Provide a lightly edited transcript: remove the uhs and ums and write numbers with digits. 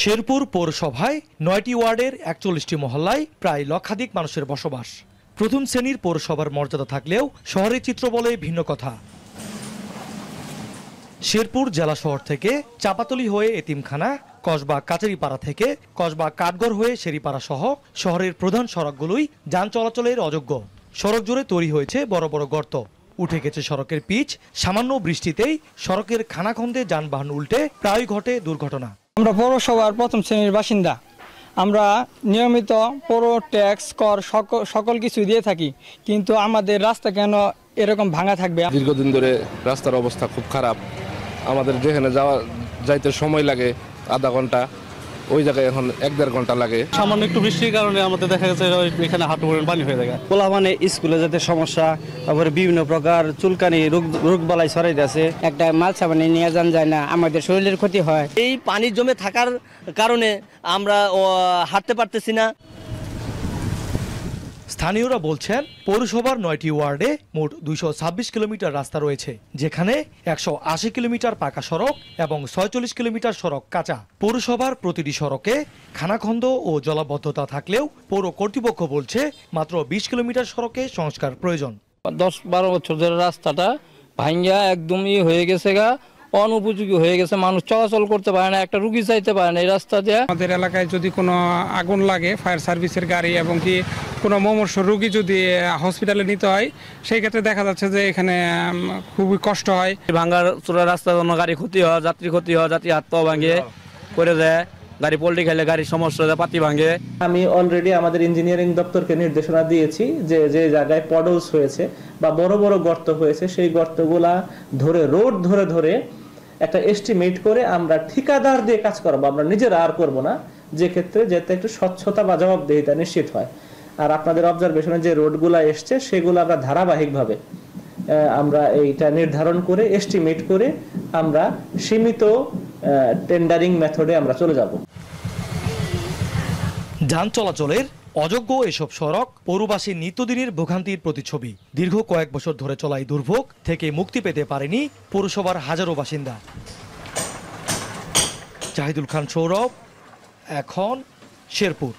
শেরপুর পৌরসভায় ৯টি ওয়ার্ডের ৪১টি মহল্লায় প্রায় লক্ষাধিক মানুষের বসবাস। প্রথম শ্রেণীর পৌরসভার মর্যাদা থাকলেও শহরের চিত্র বলে ভিন্ন কথা। শেরপুর জেলা শহর থেকে চাপাতলি হয়ে এতিমখানা, কসবা কাচারিপাড়া থেকে কসবা কাঠগড় হয়ে শেরিপাড়া সহ শহরের প্রধান সড়কগুলোই যান চলাচলের অযোগ্য। সড়ক জুড়ে তৈরি হয়েছে বড় বড় গর্ত, উঠে গেছে সড়কের পিচ। সামান্য বৃষ্টিতেই সড়কের খানাখন্দে যানবাহন উল্টে প্রায় ঘটে দুর্ঘটনা। আমরা পৌরসভার প্রথম শ্রেণীর বাসিন্দা। আমরা নিয়মিত পৌর ট্যাক্স কর সকল কিছু দিয়ে থাকি, কিন্তু আমাদের রাস্তা কেন এরকম ভাঙা থাকবে? দীর্ঘদিন ধরে রাস্তার অবস্থা খুব খারাপ। আমাদের যেখানে যাইতে সময় লাগে আধা ঘন্টা, ওই জায়গায় এখন ১-১.৫ ঘন্টা লাগে। সামান্য একটু বৃষ্টির কারণে আমাদের দেখা গেছে এখানে হাঁটু পরিমাণ পানি হয়ে যায়। পোলা মানে স্কুলে যেতে সমস্যা, তারপরে বিভিন্ন প্রকার চুলকানি রোগ বালাই ছড়াইতে আছে। একটা মাল সাবানি নিয়ে যান যায় না, আমাদের শরীরের ক্ষতি হয়। এই পানি জমে থাকার কারণে আমরা হাঁটতে পারতেছি না। স্থানীয়রা বলছেন, পৌরসভার ৯টি ওয়ার্ডে মোট ২২৬ কিলোমিটার রাস্তা রয়েছে, যেখানে ১৮০ কিলোমিটার পাকা সড়ক এবং ৪৬ কিলোমিটার সড়ক কাঁচা। পৌরসভার প্রতিটি সড়কে খানাখন্দ ও জলাবদ্ধতা থাকলেও পৌর কর্তৃপক্ষ বলছে মাত্র ২০ কিলোমিটার সড়কে সংস্কার প্রয়োজন। ১০-১২ বছর ধরে রাস্তাটা ভাঙ্গা একদমই হয়ে গেছে গা, অনুপযোগী হয়ে গেছে। মানুষ চলাচল করতে পারে না, একটা রুগী চাইতে পারে না এই রাস্তা দিয়ে। আমাদের এলাকায় যদি কোনো আগুন লাগে, ফায়ার সার্ভিসের গাড়ি এবং কি কোনো মুমূর্ষু রোগী যদি হসপিটালে নিতে হয়, সেই ক্ষেত্রে দেখা যাচ্ছে যে এখানে খুবই কষ্ট হয়। ভাঙ্গার চূড়া রাস্তার জন্য গাড়ি ক্ষতি হয়, যাত্রী ক্ষতি হয়, যাত্রী হাত পা ভাঙে করে দেয়, গাড়ি পল্টি খেলে গাড়ির সমস্যা হয়, পাতি ভাঙে। আমি অলরেডি আমাদের ইঞ্জিনিয়ারিং দপ্তরকে নির্দেশনা দিয়েছি যে যে জায়গায় পডলস হয়েছে বা বড় বড় গর্ত হয়েছে, সেই গর্তগুলা ধরে রোড ধরে একটা এস্টিমেট করে আমরা ঠিকাদার দিয়ে কাজ করবো, আমরা নিজেরা আর করবো না, যে ক্ষেত্রে যাতে একটু স্বচ্ছতা বা জবাবদিহিতা নিশ্চিত হয়। আর আপনাদের অবজারভেশনে যে রোডগুলা এসছে, সেগুলো আমরা ধারাবাহিকভাবে আমরা এইটা নির্ধারণ করে এস্টিমেট করে আমরা সীমিত টেন্ডারিং মেথডে আমরা চলে যাব। যান চলাচলের অযোগ্য এসব সড়ক পৌরবাসীর নিত্যদিনের ভোগান্তির প্রতিচ্ছবি। দীর্ঘ কয়েক বছর ধরে চলা এই দুর্ভোগ থেকে মুক্তি পেতে পারেনি পৌরসভার হাজারো বাসিন্দা। জাহিদুল খান সৌরভ, এখন শেরপুর।